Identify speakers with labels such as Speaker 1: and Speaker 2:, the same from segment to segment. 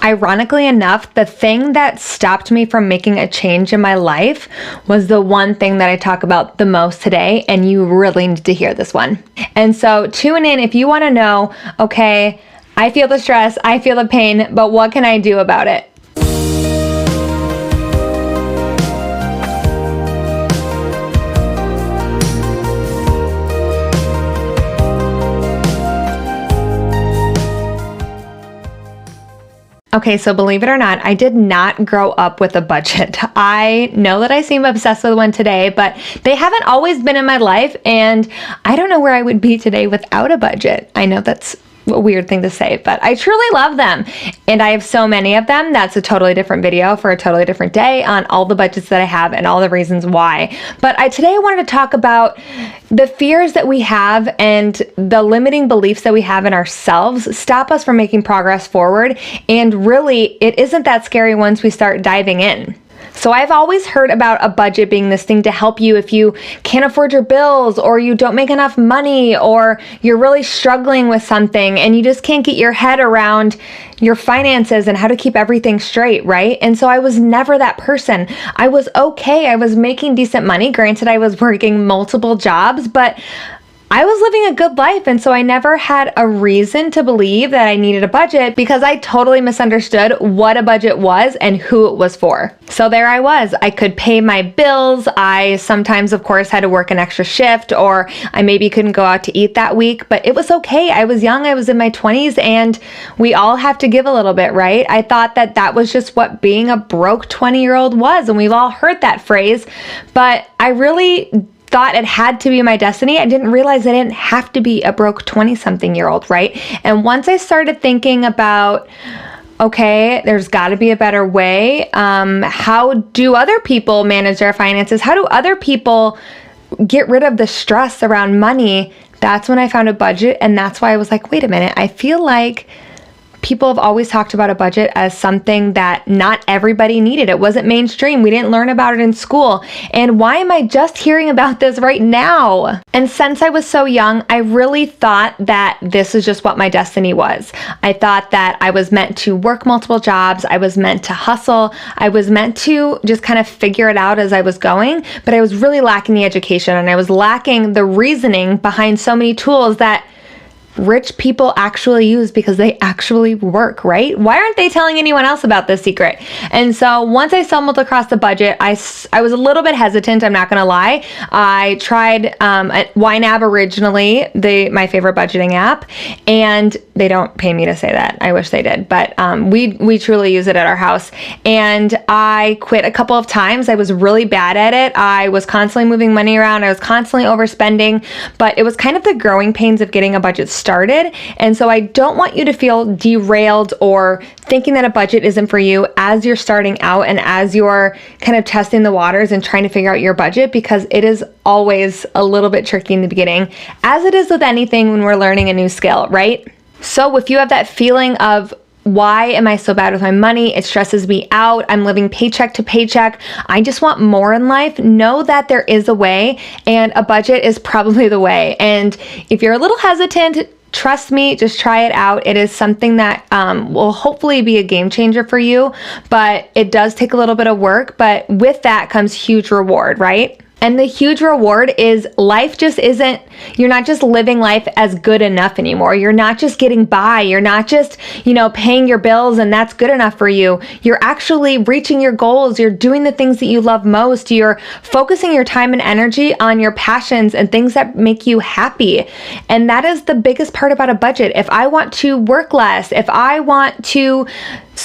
Speaker 1: ironically enough, the thing that stopped me from making a change in my life was the one thing that I talk about the most today, and you really need to hear this one. And so tune in if you want to know, okay, I feel the stress, I feel the pain, but what can I do about it? Okay, so believe it or not, I did not grow up with a budget. I know that I seem obsessed with one today, but they haven't always been in my life, and I don't know where I would be today without a budget. I know that's a weird thing to say, but I truly love them, and I have so many of them. That's a totally different video for a totally different day on all the budgets that I have and all the reasons why. But today I wanted to talk about the fears that we have and the limiting beliefs that we have in ourselves stop us from making progress forward, and really it isn't that scary once we start diving in. So I've always heard about a budget being this thing to help you if you can't afford your bills, or you don't make enough money, or you're really struggling with something and you just can't get your head around your finances and how to keep everything straight, right? And so I was never that person. I was okay. I was making decent money. Granted, I was working multiple jobs, but I was living a good life, and so I never had a reason to believe that I needed a budget because I totally misunderstood what a budget was and who it was for. So there I was. I could pay my bills. I sometimes, of course, had to work an extra shift, or I maybe couldn't go out to eat that week, but it was okay. I was young. I was in my 20s, and we all have to give a little bit, right? I thought that that was just what being a broke 20-year-old was, and we've all heard that phrase, but I really thought it had to be my destiny. I didn't realize I didn't have to be a broke 20-something-year-old, right? And once I started thinking about, okay, there's got to be a better way. How do other people manage their finances? How do other people get rid of the stress around money? That's when I found a budget, and that's why I was like, wait a minute, I feel like people have always talked about a budget as something that not everybody needed. It wasn't mainstream. We didn't learn about it in school. And why am I just hearing about this right now? And since I was so young, I really thought that this is just what my destiny was. I thought that I was meant to work multiple jobs. I was meant to hustle. I was meant to just kind of figure it out as I was going. But I was really lacking the education, and I was lacking the reasoning behind so many tools that rich people actually use because they actually work, right? Why aren't they telling anyone else about this secret? And so once I stumbled across the budget, I was a little bit hesitant, I'm not gonna lie. I tried YNAB originally, my favorite budgeting app, and they don't pay me to say that. I wish they did, but we truly use it at our house. And I quit a couple of times. I was really bad at it. I was constantly moving money around. I was constantly overspending, but it was kind of the growing pains of getting a budget started. And so I don't want you to feel derailed or thinking that a budget isn't for you as you're starting out and as you're kind of testing the waters and trying to figure out your budget, because it is always a little bit tricky in the beginning, as it is with anything when we're learning a new skill, right? So if you have that feeling of, why am I so bad with my money? It stresses me out. I'm living paycheck to paycheck. I just want more in life. Know that there is a way, and a budget is probably the way. And if you're a little hesitant, trust me, just try it out. It is something that will hopefully be a game changer for you, but it does take a little bit of work, but with that comes huge reward, right? And the huge reward is life just isn't, you're not just living life as good enough anymore. You're not just getting by. You're not just, paying your bills and that's good enough for you. You're actually reaching your goals. You're doing the things that you love most. You're focusing your time and energy on your passions and things that make you happy. And that is the biggest part about a budget. If I want to work less, if I want to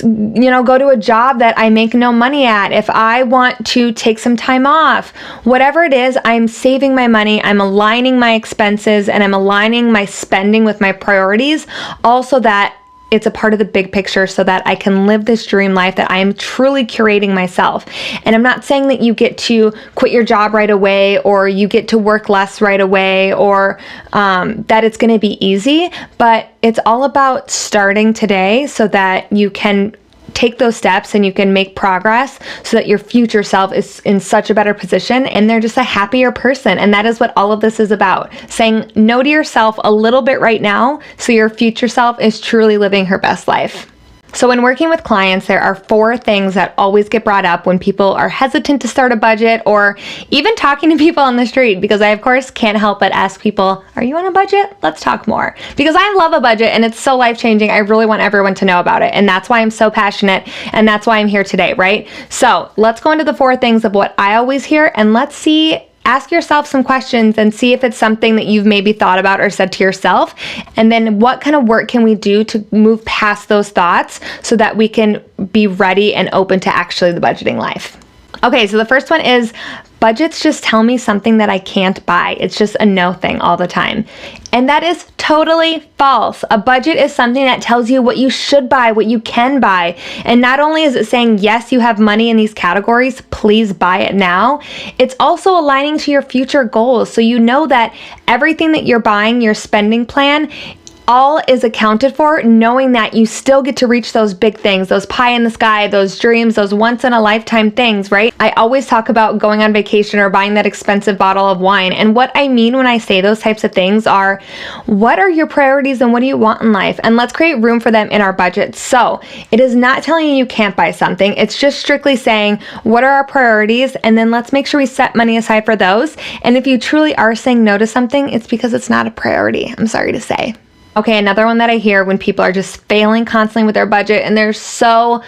Speaker 1: go to a job that I make no money at, if I want to take some time off, whatever it is, I'm saving my money, I'm aligning my expenses, and I'm aligning my spending with my priorities, also that it's a part of the big picture so that I can live this dream life that I am truly curating myself. And I'm not saying that you get to quit your job right away, or you get to work less right away, or that it's going to be easy, but it's all about starting today so that you can take those steps and you can make progress so that your future self is in such a better position and they're just a happier person. And that is what all of this is about. Saying no to yourself a little bit right now so your future self is truly living her best life. So when working with clients, there are 4 things that always get brought up when people are hesitant to start a budget, or even talking to people on the street, because I, of course, can't help but ask people, are you on a budget? Let's talk more. Because I love a budget and it's so life-changing. I really want everyone to know about it. And that's why I'm so passionate, and that's why I'm here today, right? So let's go into the 4 things of what I always hear, and let's see. Ask yourself some questions and see if it's something that you've maybe thought about or said to yourself. And then what kind of work can we do to move past those thoughts so that we can be ready and open to actually the budgeting life? Okay, so the first one is budgets just tell me something that I can't buy. It's just a no thing all the time. And that is totally false. A budget is something that tells you what you should buy, what you can buy. And not only is it saying, yes, you have money in these categories, please buy it now. It's also aligning to your future goals. So you know that everything that you're buying, your spending plan, all is accounted for, knowing that you still get to reach those big things, those pie in the sky, those dreams, those once in a lifetime things, right? I always talk about going on vacation or buying that expensive bottle of wine. And what I mean when I say those types of things are, what are your priorities and what do you want in life? And let's create room for them in our budget. So it is not telling you you can't buy something. It's just strictly saying, what are our priorities? And then let's make sure we set money aside for those. And if you truly are saying no to something, it's because it's not a priority. I'm sorry to say. Okay, another one that I hear when people are just failing constantly with their budget and they're so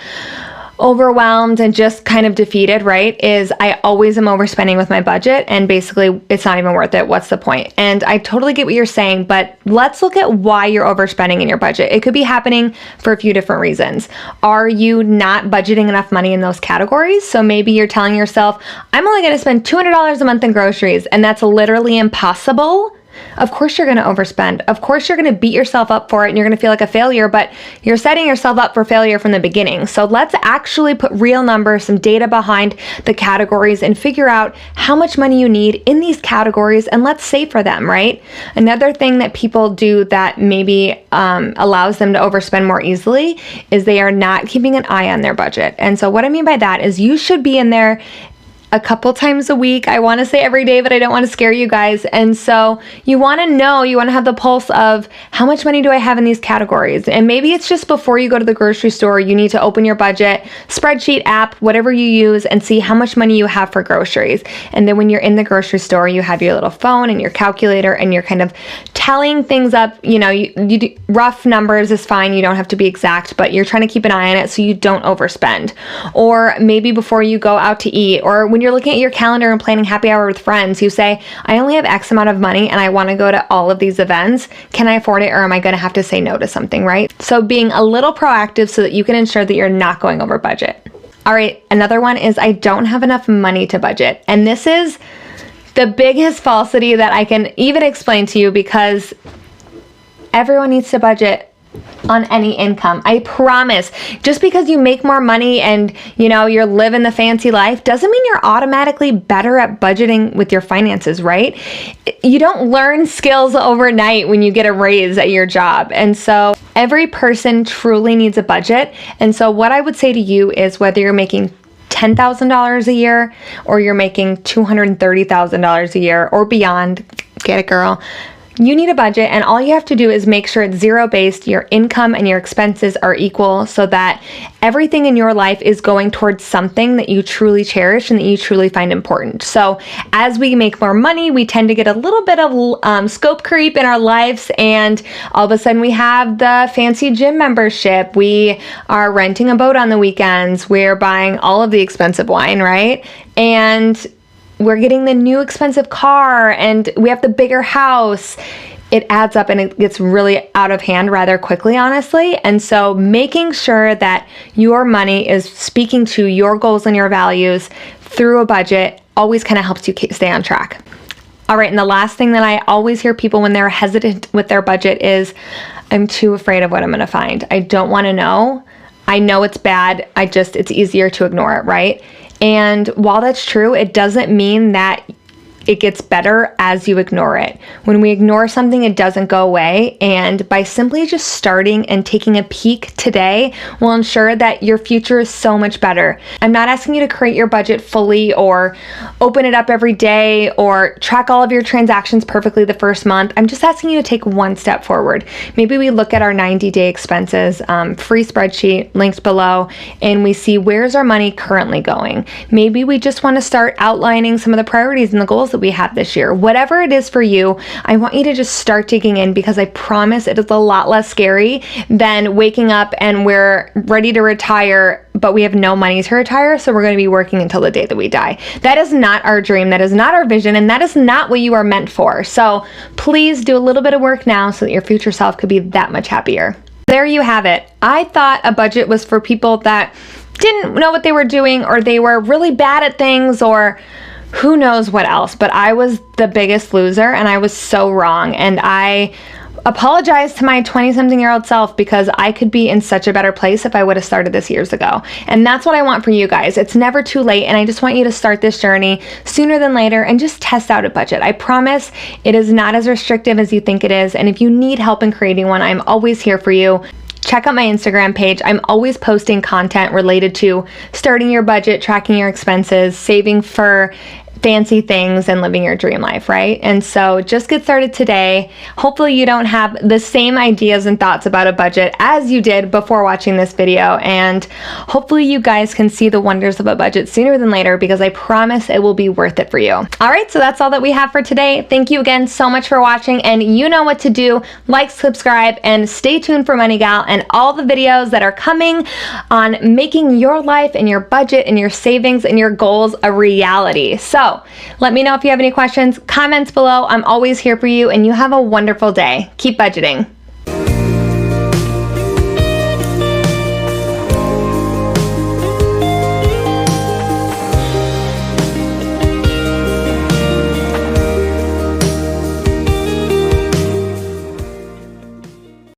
Speaker 1: overwhelmed and just kind of defeated, right, is I always am overspending with my budget and basically it's not even worth it. What's the point? And I totally get what you're saying, but let's look at why you're overspending in your budget. It could be happening for a few different reasons. Are you not budgeting enough money in those categories? So maybe you're telling yourself, I'm only going to spend $200 a month in groceries, and that's literally impossible. Of course you're going to overspend. Of course you're going to beat yourself up for it and you're going to feel like a failure, but you're setting yourself up for failure from the beginning. So let's actually put real numbers, some data behind the categories, and figure out how much money you need in these categories, and let's save for them, right? Another thing that people do that maybe allows them to overspend more easily is they are not keeping an eye on their budget. And so what I mean by that is you should be in there a couple times a week. I want to say every day, but I don't want to scare you guys. And so you want to know, you want to have the pulse of how much money do I have in these categories? And maybe it's just before you go to the grocery store, you need to open your budget spreadsheet app, whatever you use, and see how much money you have for groceries. And then when you're in the grocery store, you have your little phone and your calculator and you're kind of tallying things up. You know, you do, rough numbers is fine. You don't have to be exact, but you're trying to keep an eye on it so you don't overspend. Or maybe before you go out to eat, or when you're looking at your calendar and planning happy hour with friends, you say, I only have X amount of money and I want to go to all of these events. Can I afford it, or am I going to have to say no to something, right? So being a little proactive so that you can ensure that you're not going over budget. All right, another one is I don't have enough money to budget. And this is the biggest falsity that I can even explain to you, because everyone needs to budget on any income. I promise. Just because you make more money and you're living the fancy life doesn't mean you're automatically better at budgeting with your finances, right? You don't learn skills overnight when you get a raise at your job. And so every person truly needs a budget. And so what I would say to you is, whether you're making $10,000 a year or you're making $230,000 a year or beyond, get it, girl. You need a budget, and all you have to do is make sure it's zero-based. Your income and your expenses are equal so that everything in your life is going towards something that you truly cherish and that you truly find important. So as we make more money, we tend to get a little bit of scope creep in our lives, and all of a sudden we have the fancy gym membership. We are renting a boat on the weekends. We're buying all of the expensive wine, right? And we're getting the new expensive car, and we have the bigger house. It adds up and it gets really out of hand rather quickly, honestly. And so making sure that your money is speaking to your goals and your values through a budget always kind of helps you stay on track. All right, and the last thing that I always hear people when they're hesitant with their budget is, I'm too afraid of what I'm going to find. I don't want to know. I know it's bad. It's easier to ignore it, right? And while that's true, it doesn't mean that it gets better as you ignore it. When we ignore something, it doesn't go away. And by simply just starting and taking a peek today will ensure that your future is so much better. I'm not asking you to create your budget fully or open it up every day or track all of your transactions perfectly the first month. I'm just asking you to take one step forward. Maybe we look at our 90-day expenses, free spreadsheet linked below, and we see where's our money currently going. Maybe we just want to start outlining some of the priorities and the goals that we have this year. Whatever it is for you, I want you to just start digging in, because I promise it is a lot less scary than waking up and we're ready to retire, but we have no money to retire, so we're going to be working until the day that we die. That is not our dream, that is not our vision, and that is not what you are meant for. So please do a little bit of work now so that your future self could be that much happier. There you have it. I thought a budget was for people that didn't know what they were doing, or they were really bad at things, or who knows what else, but I was the biggest loser and I was so wrong. And I apologize to my 20-something-year-old self, because I could be in such a better place if I would have started this years ago. And that's what I want for you guys. It's never too late, and I just want you to start this journey sooner than later and just test out a budget. I promise it is not as restrictive as you think it is, and if you need help in creating one, I'm always here for you. Check out my Instagram page. I'm always posting content related to starting your budget, tracking your expenses, saving for fancy things, and living your dream life, right? And so just get started today. Hopefully you don't have the same ideas and thoughts about a budget as you did before watching this video, and hopefully you guys can see the wonders of a budget sooner than later, because I promise it will be worth it for you. All right, so that's all that we have for today. Thank you again so much for watching, and you know what to do. Like, subscribe, and stay tuned for Money Gal and all the videos that are coming on making your life and your budget and your savings and your goals a reality. So let me know if you have any questions, comments below. I'm always here for you, and you have a wonderful day. Keep budgeting.